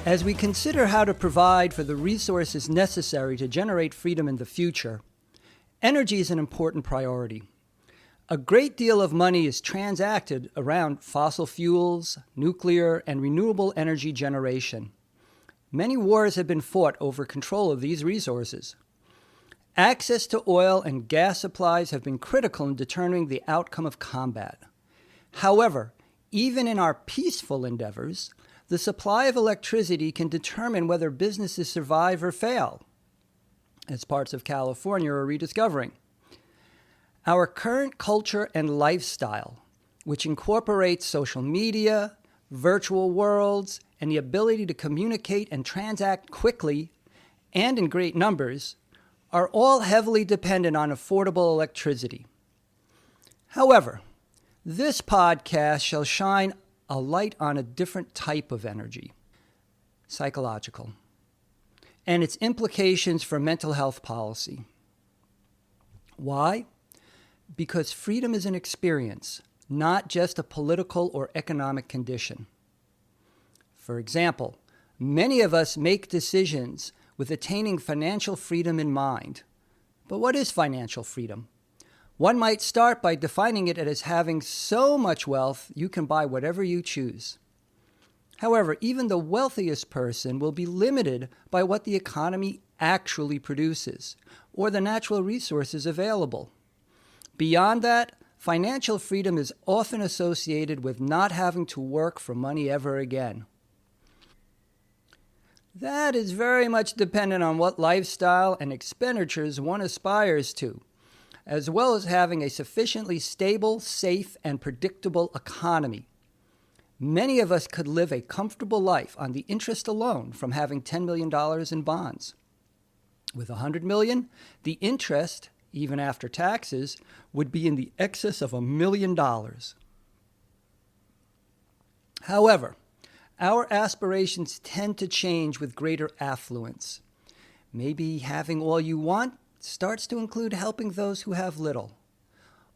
As we consider how to provide for the resources necessary to generate freedom in the future, energy is an important priority. A great deal of money is transacted around fossil fuels, nuclear, and renewable energy generation. Many wars have been fought over control of these resources. Access to oil and gas supplies have been critical in determining the outcome of combat. However, even in our peaceful endeavors, the supply of electricity can determine whether businesses survive or fail, as parts of California are rediscovering. Our current culture and lifestyle, which incorporates social media, virtual worlds, and the ability to communicate and transact quickly and in great numbers, are all heavily dependent on affordable electricity. However, this podcast shall shine a light on a different type of energy, psychological, and its implications for mental health policy. Why? Because freedom is an experience, not just a political or economic condition. For example, many of us make decisions with attaining financial freedom in mind. But what is financial freedom? One might start by defining it as having so much wealth you can buy whatever you choose. However, even the wealthiest person will be limited by what the economy actually produces or the natural resources available. Beyond that, financial freedom is often associated with not having to work for money ever again. That is very much dependent on what lifestyle and expenditures one aspires to, as well as having a sufficiently stable, safe, and predictable economy. Many of us could live a comfortable life on the interest alone from having $10 million in bonds. With $100 million, the interest, even after taxes, would be in the excess of $1 million. However, our aspirations tend to change with greater affluence. Maybe having all you want starts to include helping those who have little.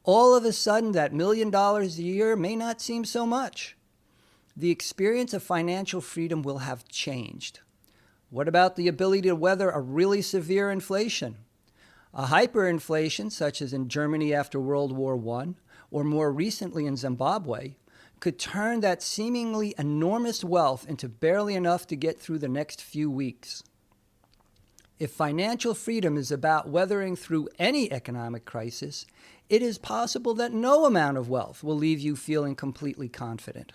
All of a sudden, that $1 million a year may not seem so much. The experience of financial freedom will have changed. What about the ability to weather a really severe inflation? A hyperinflation, such as in Germany after World War I, or more recently in Zimbabwe, could turn that seemingly enormous wealth into barely enough to get through the next few weeks. If financial freedom is about weathering through any economic crisis, it is possible that no amount of wealth will leave you feeling completely confident.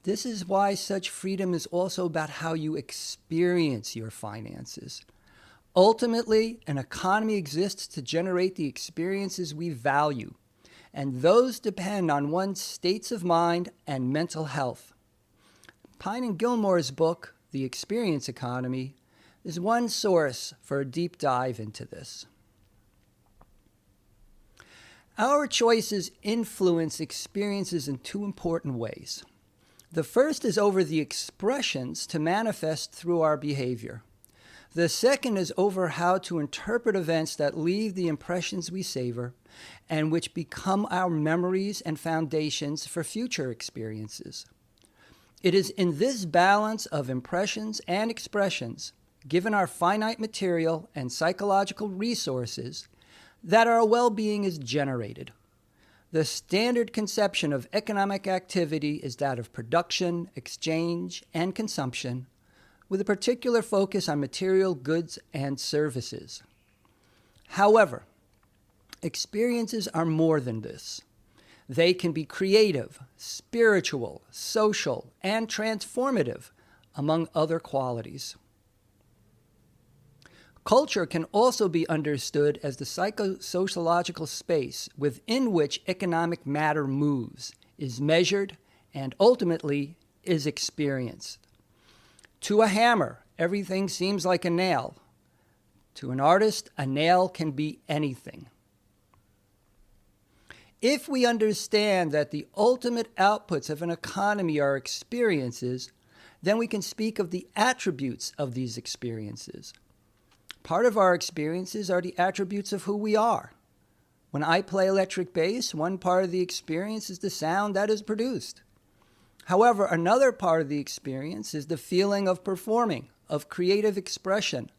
This is why such freedom is also about how you experience your finances. Ultimately, an economy exists to generate the experiences we value, and those depend on one's states of mind and mental health. Pine and Gilmore's book, The Experience Economy, is one source for a deep dive into this. Our choices influence experiences in two important ways. The first is over the expressions to manifest through our behavior. The second is over how to interpret events that leave the impressions we savor and which become our memories and foundations for future experiences. It is in this balance of impressions and expressions, given our finite material and psychological resources, that our well-being is generated. The standard conception of economic activity is that of production, exchange, and consumption, with a particular focus on material goods and services. However, experiences are more than this. They can be creative, spiritual, social, and transformative, among other qualities. Culture can also be understood as the psychosociological space within which economic matter moves, is measured, and ultimately is experienced. To a hammer, everything seems like a nail. To an artist, a nail can be anything. If we understand that the ultimate outputs of an economy are experiences, then we can speak of the attributes of these experiences. Part of our experiences are the attributes of who we are. When I play electric bass, one part of the experience is the sound that is produced. However, another part of the experience is the feeling of performing, of creative expression,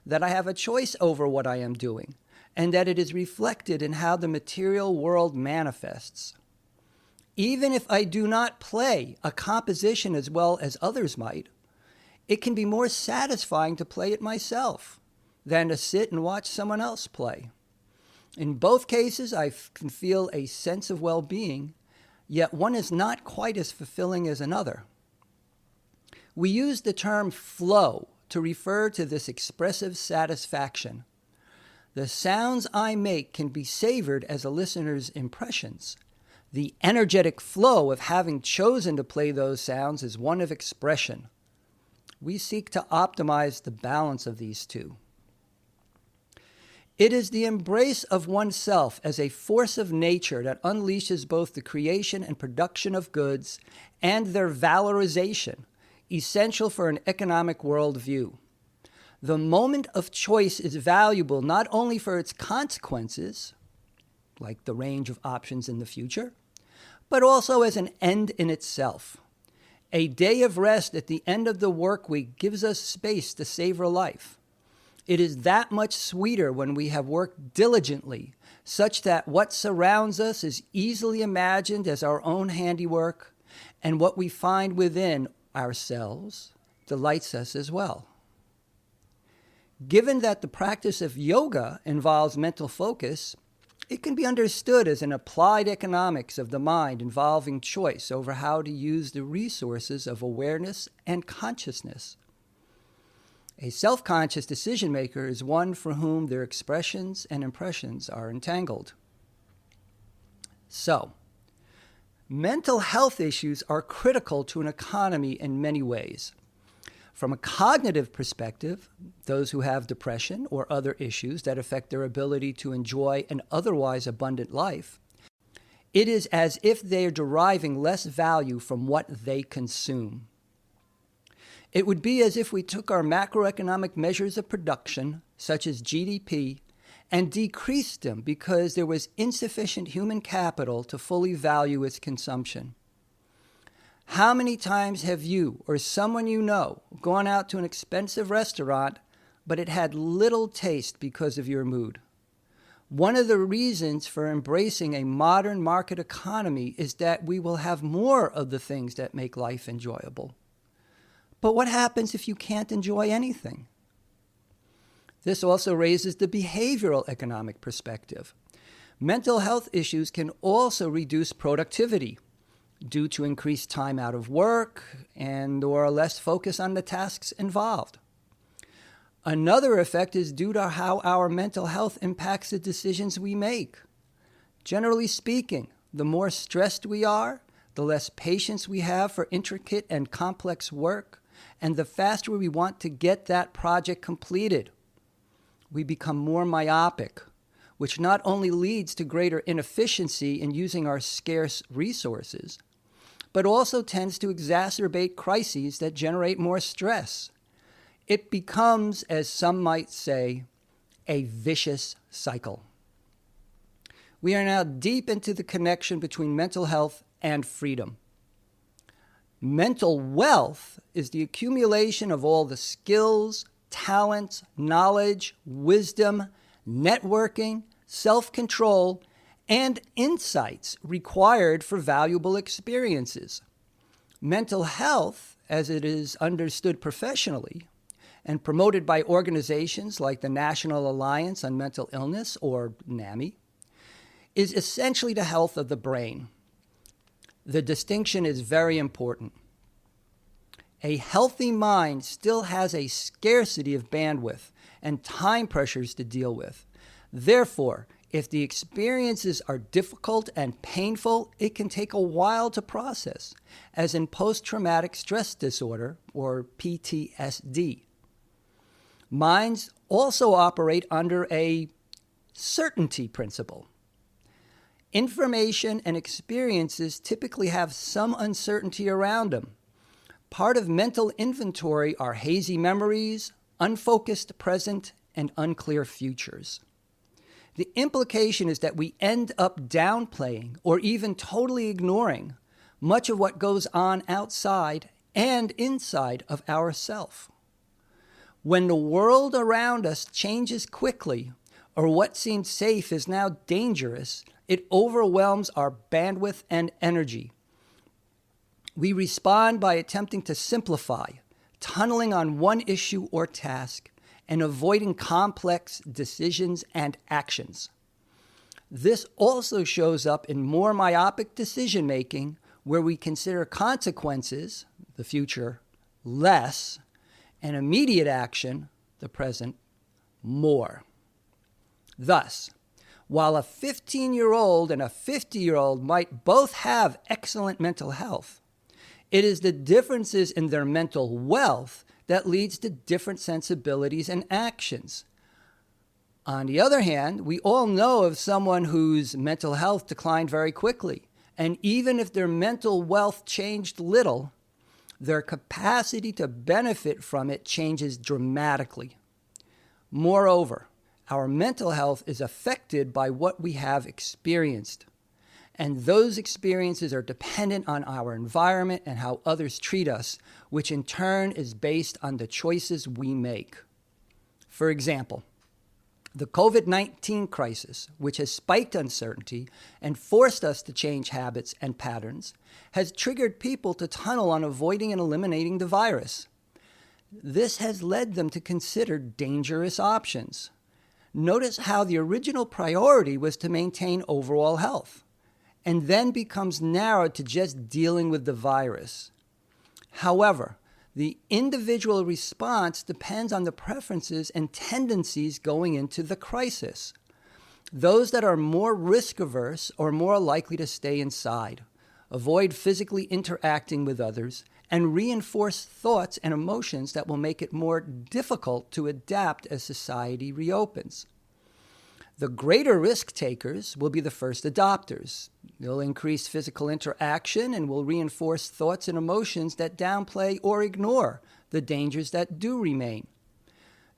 that I have a choice over what I am doing, and that it is reflected in how the material world manifests. Even if I do not play a composition as well as others might, it can be more satisfying to play it myself than to sit and watch someone else play. In both cases, I can feel a sense of well-being, yet one is not quite as fulfilling as another. We use the term flow to refer to this expressive satisfaction. The sounds I make can be savored as a listener's impressions. The energetic flow of having chosen to play those sounds is one of expression. We seek to optimize the balance of these two. It is the embrace of oneself as a force of nature that unleashes both the creation and production of goods and their valorization, essential for an economic worldview. The moment of choice is valuable not only for its consequences, like the range of options in the future, but also as an end in itself. A day of rest at the end of the work week gives us space to savor life. It is that much sweeter when we have worked diligently, such that what surrounds us is easily imagined as our own handiwork, and what we find within ourselves delights us as well. Given that the practice of yoga involves mental focus, it can be understood as an applied economics of the mind involving choice over how to use the resources of awareness and consciousness. A self-conscious decision maker is one for whom their expressions and impressions are entangled. So, mental health issues are critical to an economy in many ways. From a cognitive perspective, those who have depression or other issues that affect their ability to enjoy an otherwise abundant life, it is as if they are deriving less value from what they consume. It would be as if we took our macroeconomic measures of production, such as GDP, and decreased them because there was insufficient human capital to fully value its consumption. How many times have you or someone you know gone out to an expensive restaurant, but it had little taste because of your mood? One of the reasons for embracing a modern market economy is that we will have more of the things that make life enjoyable. But what happens if you can't enjoy anything? This also raises the behavioral economic perspective. Mental health issues can also reduce productivity due to increased time out of work and or less focus on the tasks involved. Another effect is due to how our mental health impacts the decisions we make. Generally speaking, the more stressed we are, the less patience we have for intricate and complex work, and the faster we want to get that project completed. We become more myopic, which not only leads to greater inefficiency in using our scarce resources, but also tends to exacerbate crises that generate more stress. It becomes, as some might say, a vicious cycle. We are now deep into the connection between mental health and freedom. Mental wealth is the accumulation of all the skills, talents, knowledge, wisdom, networking, self-control, and insights required for valuable experiences. Mental health, as it is understood professionally and promoted by organizations like the National Alliance on Mental Illness, or NAMI, is essentially the health of the brain. The distinction is very important. A healthy mind still has a scarcity of bandwidth and time pressures to deal with. Therefore, if the experiences are difficult and painful, it can take a while to process, as in post-traumatic stress disorder, or PTSD. Minds also operate under a certainty principle. Information and experiences typically have some uncertainty around them. Part of mental inventory are hazy memories, unfocused present, and unclear futures. The implication is that we end up downplaying or even totally ignoring much of what goes on outside and inside of ourself. When the world around us changes quickly, or what seemed safe is now dangerous, it overwhelms our bandwidth and energy. We respond by attempting to simplify, tunneling on one issue or task, and avoiding complex decisions and actions. This also shows up in more myopic decision-making, where we consider consequences, the future, less, and immediate action, the present, more. Thus, while a 15-year-old and a 50-year-old might both have excellent mental health, it is the differences in their mental wealth that leads to different sensibilities and actions. On the other hand, we all know of someone whose mental health declined very quickly, and even if their mental wealth changed little, their capacity to benefit from it changes dramatically. Moreover, our mental health is affected by what we have experienced, and those experiences are dependent on our environment and how others treat us, which in turn is based on the choices we make. For example, the COVID-19 crisis, which has spiked uncertainty and forced us to change habits and patterns, has triggered people to tunnel on avoiding and eliminating the virus. This has led them to consider dangerous options. Notice how the original priority was to maintain overall health, and then becomes narrowed to just dealing with the virus. However, the individual response depends on the preferences and tendencies going into the crisis. Those that are more risk-averse are more likely to stay inside, avoid physically interacting with others, and reinforce thoughts and emotions that will make it more difficult to adapt as society reopens. The greater risk takers will be the first adopters. They'll increase physical interaction and will reinforce thoughts and emotions that downplay or ignore the dangers that do remain.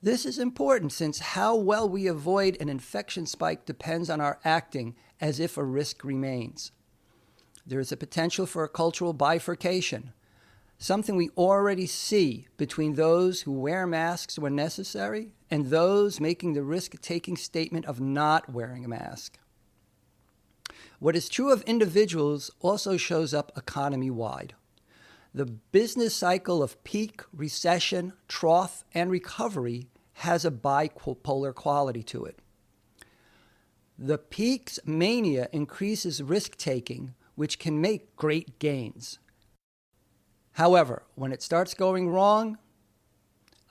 This is important since how well we avoid an infection spike depends on our acting as if a risk remains. There is a potential for a cultural bifurcation, something we already see between those who wear masks when necessary and those making the risk-taking statement of not wearing a mask. What is true of individuals also shows up economy-wide. The business cycle of peak, recession, trough, and recovery has a bipolar quality to it. The peak's mania increases risk-taking, which can make great gains. However, when it starts going wrong,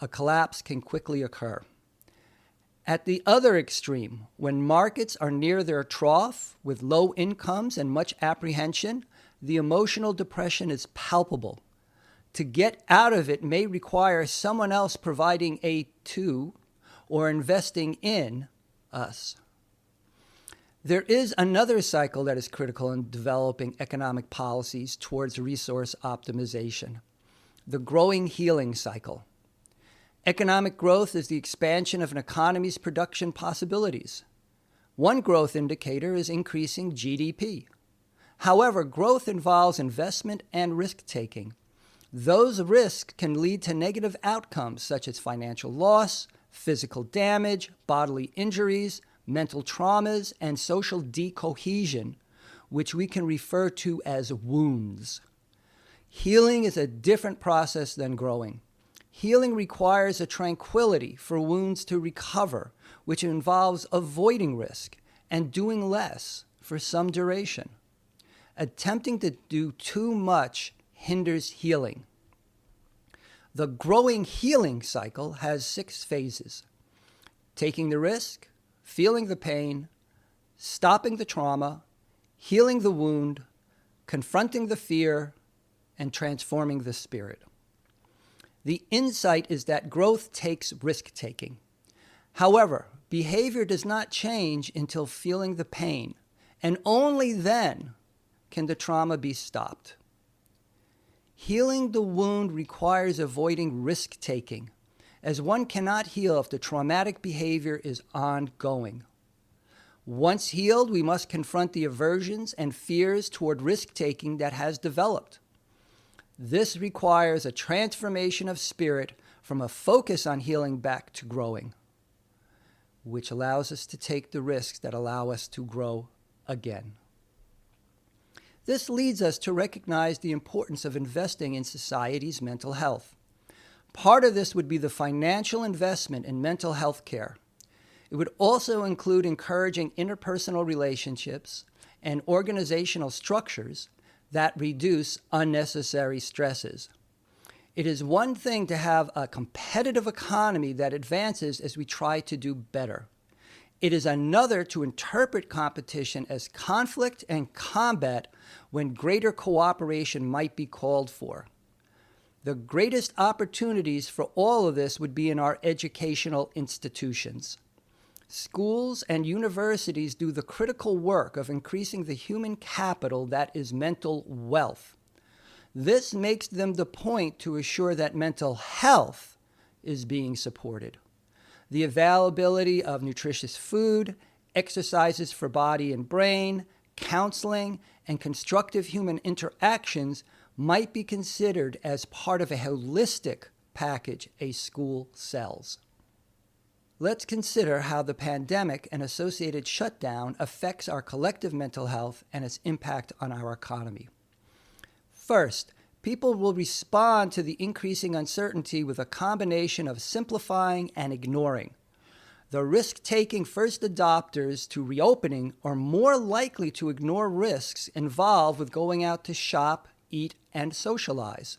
a collapse can quickly occur. At the other extreme, when markets are near their trough with low incomes and much apprehension, the emotional depression is palpable. To get out of it may require someone else providing a to or investing in us. There is another cycle that is critical in developing economic policies towards resource optimization, the growing healing cycle. Economic growth is the expansion of an economy's production possibilities. One growth indicator is increasing GDP. However, growth involves investment and risk-taking. Those risks can lead to negative outcomes such as financial loss, physical damage, bodily injuries, mental traumas, and social decohesion, which we can refer to as wounds. Healing is a different process than growing. Healing requires a tranquility for wounds to recover, which involves avoiding risk and doing less for some duration. Attempting to do too much hinders healing. The growing healing cycle has 6 phases: taking the risk, feeling the pain, stopping the trauma, healing the wound, confronting the fear, and transforming the spirit. The insight is that growth takes risk-taking. However, behavior does not change until feeling the pain, and only then can the trauma be stopped. Healing the wound requires avoiding risk-taking, as one cannot heal if the traumatic behavior is ongoing. Once healed, we must confront the aversions and fears toward risk-taking that has developed. This requires a transformation of spirit from a focus on healing back to growing, which allows us to take the risks that allow us to grow again. This leads us to recognize the importance of investing in society's mental health. Part of this would be the financial investment in mental health care. It would also include encouraging interpersonal relationships and organizational structures that reduce unnecessary stresses. It is one thing to have a competitive economy that advances as we try to do better. It is another to interpret competition as conflict and combat when greater cooperation might be called for. The greatest opportunities for all of this would be in our educational institutions. Schools and universities do the critical work of increasing the human capital that is mental wealth. This makes them the point to assure that mental health is being supported. The availability of nutritious food, exercises for body and brain, counseling, and constructive human interactions might be considered as part of a holistic package a school sells. Let's consider how the pandemic and associated shutdown affects our collective mental health and its impact on our economy. First, people will respond to the increasing uncertainty with a combination of simplifying and ignoring. The risk-taking first adopters to reopening are more likely to ignore risks involved with going out to shop, eat, and socialize.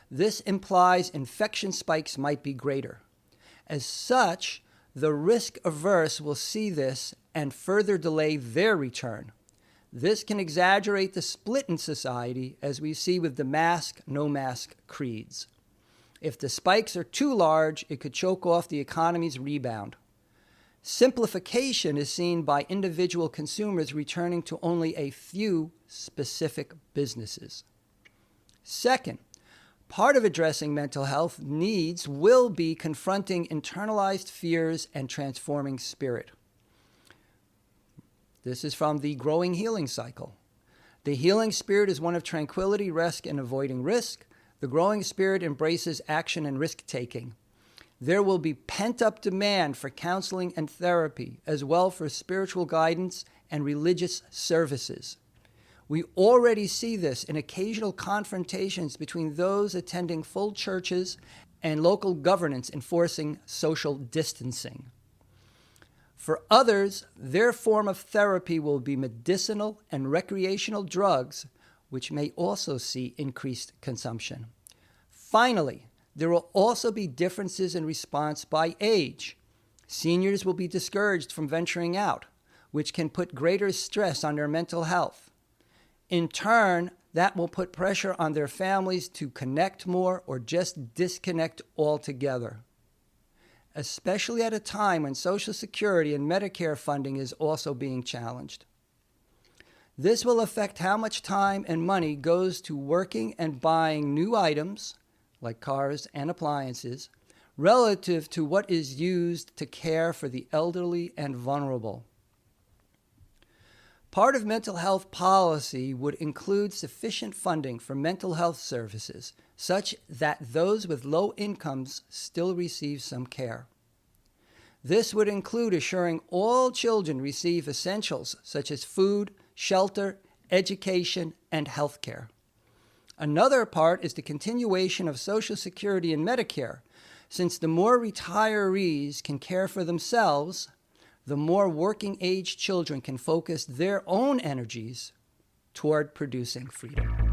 This implies infection spikes might be greater. As such, the risk-averse will see this and further delay their return. This can exaggerate the split in society, as we see with the mask, no mask creeds. If the spikes are too large, it could choke off the economy's rebound. Simplification is seen by individual consumers returning to only a few specific businesses. Second, part of addressing mental health needs will be confronting internalized fears and transforming spirit. This is from the Growing Healing Cycle. The healing spirit is one of tranquility, rest, and avoiding risk. The growing spirit embraces action and risk-taking. There will be pent-up demand for counseling and therapy, as well for spiritual guidance and religious services. We already see this in occasional confrontations between those attending full churches and local governance enforcing social distancing. For others, their form of therapy will be medicinal and recreational drugs, which may also see increased consumption. Finally, there will also be differences in response by age. Seniors will be discouraged from venturing out, which can put greater stress on their mental health. In turn, that will put pressure on their families to connect more or just disconnect altogether, especially at a time when Social Security and Medicare funding is also being challenged. This will affect how much time and money goes to working and buying new items, like cars and appliances, relative to what is used to care for the elderly and vulnerable. Part of mental health policy would include sufficient funding for mental health services, such that those with low incomes still receive some care. This would include assuring all children receive essentials such as food, shelter, education, and health care. Another part is the continuation of Social Security and Medicare, since the more retirees can care for themselves, the more working-age children can focus their own energies toward producing freedom.